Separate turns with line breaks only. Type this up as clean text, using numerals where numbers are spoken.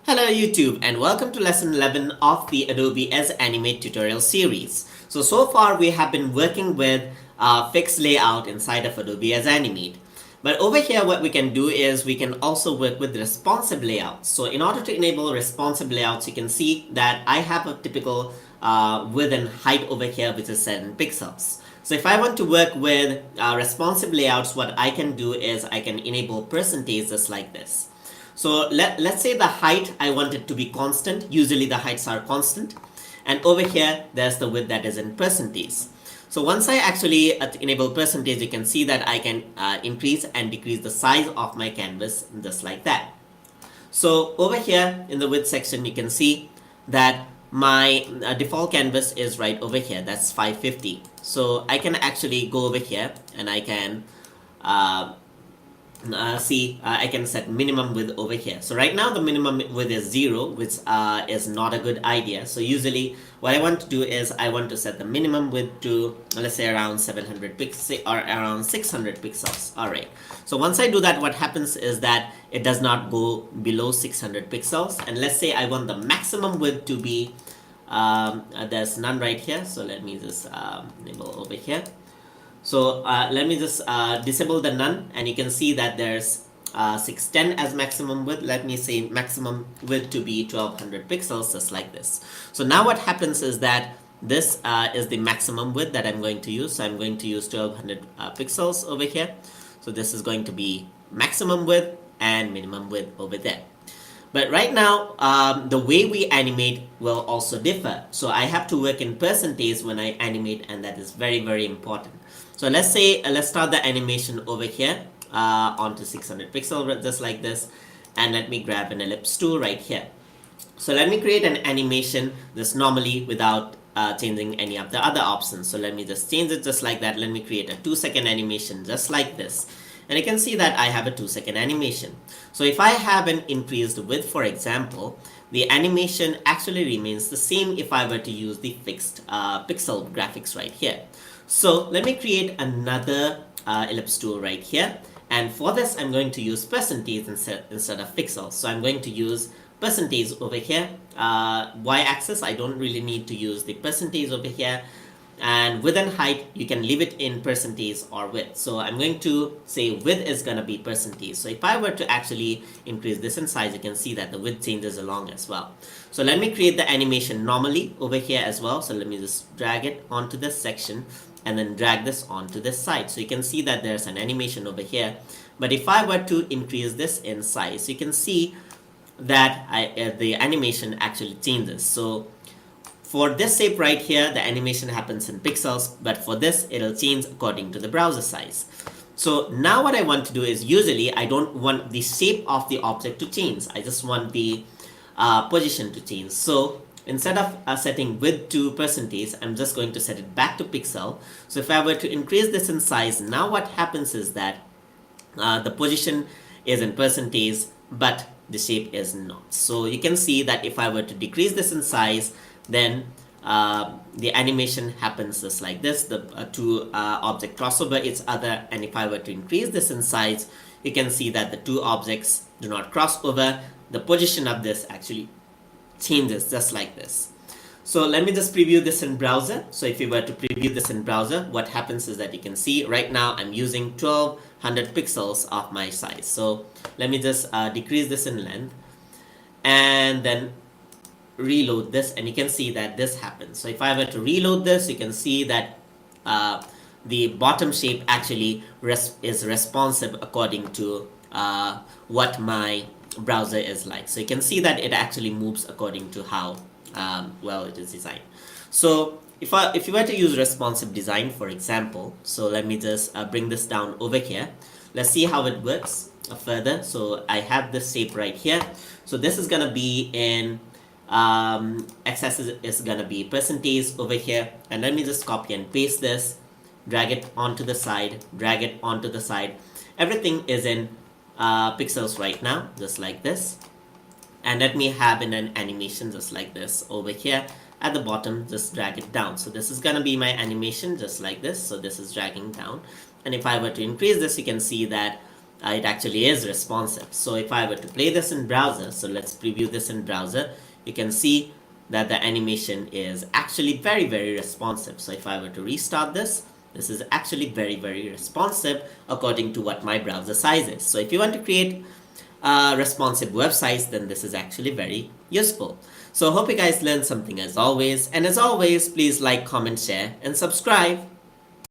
Hello YouTube and welcome to lesson 11 of the Adobe Edge Animate tutorial series. So far we have been working with fixed layout inside of Adobe Edge Animate. But over here what we can do is we can also work with responsive layouts. So in order to enable responsive layouts, you can see that I have a typical width and height over here which is set in pixels. So if I want to work with responsive layouts, what I can do is I can enable percentage just like this. So let's say the height, I want it to be constant. Usually the heights are constant. And over here, there's the width that is in percentage. So once I actually enable percentage, you can see that I can increase and decrease the size of my canvas just like that. So over here in the width section, you can see that my default canvas is right over here. That's 550. So I can actually go over here and I can I can set minimum width over here. So right now the minimum width is 0, which is not a good idea. So usually what I want to do is I want to set the minimum width to, let's say, around 700 pixels or around 600 pixels. Alright, so once I do that, what happens is that it does not go below 600 pixels. And let's say I want the maximum width to be there's none right here, so let me just enable over here. So let me just disable the none, and you can see that there's 610 as maximum width. Let me say maximum width to be 1200 pixels, just like this. So now what happens is that this is the maximum width that I'm going to use. So I'm going to use 1200 pixels over here. So this is going to be maximum width and minimum width over there. But right now, the way we animate will also differ. So I have to work in percentage when I animate, and that is very, very important. So let's say, let's start the animation over here onto 600 pixels, just like this. And let me grab an ellipse tool right here. So let me create an animation just normally without changing any of the other options. So let me just change it just like that. Let me create a 2-second animation just like this. And you can see that I have a 2-second animation. So if I have an increased width, for example, the animation actually remains the same if I were to use the fixed pixel graphics right here. So let me create another ellipse tool right here. And for this, I'm going to use percentage instead of pixels. So I'm going to use percentage over here. Y-axis, I don't really need to use the percentage over here. And width and height, you can leave it in percentage or width. So I'm going to say width is going to be percentage. So if I were to actually increase this in size, you can see that the width changes along as well. So let me create the animation normally over here as well. So let me just drag it onto this section and then drag this onto this side. So you can see that there's an animation over here. But if I were to increase this in size, you can see that the animation actually changes. So for this shape right here, the animation happens in pixels, but for this, it'll change according to the browser size. So now what I want to do is, usually I don't want the shape of the object to change. I just want the position to change. So instead of setting width to percentage, I'm just going to set it back to pixel. So if I were to increase this in size, now what happens is that the position is in percentage, but the shape is not. So you can see that if I were to decrease this in size, then the animation happens just like this. The two object crossover each other, and if I were to increase this in size, you can see that the two objects do not cross over. The position of this actually changes just like this. So let me just preview this in browser. So if you were to preview this in browser, what happens is that you can see right now I'm using 1200 pixels of my size. So let me just decrease this in length and then reload this, and you can see that this happens. So if I were to reload this, you can see that the bottom shape actually is responsive according to what my browser is like. So you can see that it actually moves according to how well it is designed. So if you were to use responsive design, for example, so let me just bring this down over here. Let's see how it works further. So I have this shape right here. So this is gonna be in x-axis is gonna be percentage over here, and let me just copy and paste this, drag it onto the side, drag it onto the side. Everything is in pixels right now, just like this. And let me have in an animation just like this over here at the bottom. Just drag it down. So this is gonna be my animation just like this. So this is dragging down, and if I were to increase this, you can see that it actually is responsive. So if I were to play this in browser, so let's preview this in browser, you can see that the animation is actually very responsive. So if I were to restart this, this is actually very responsive according to what my browser size is. So if you want to create responsive websites, then this is actually very useful. So hope you guys learned something as always. And as always, please like, comment, share, and subscribe.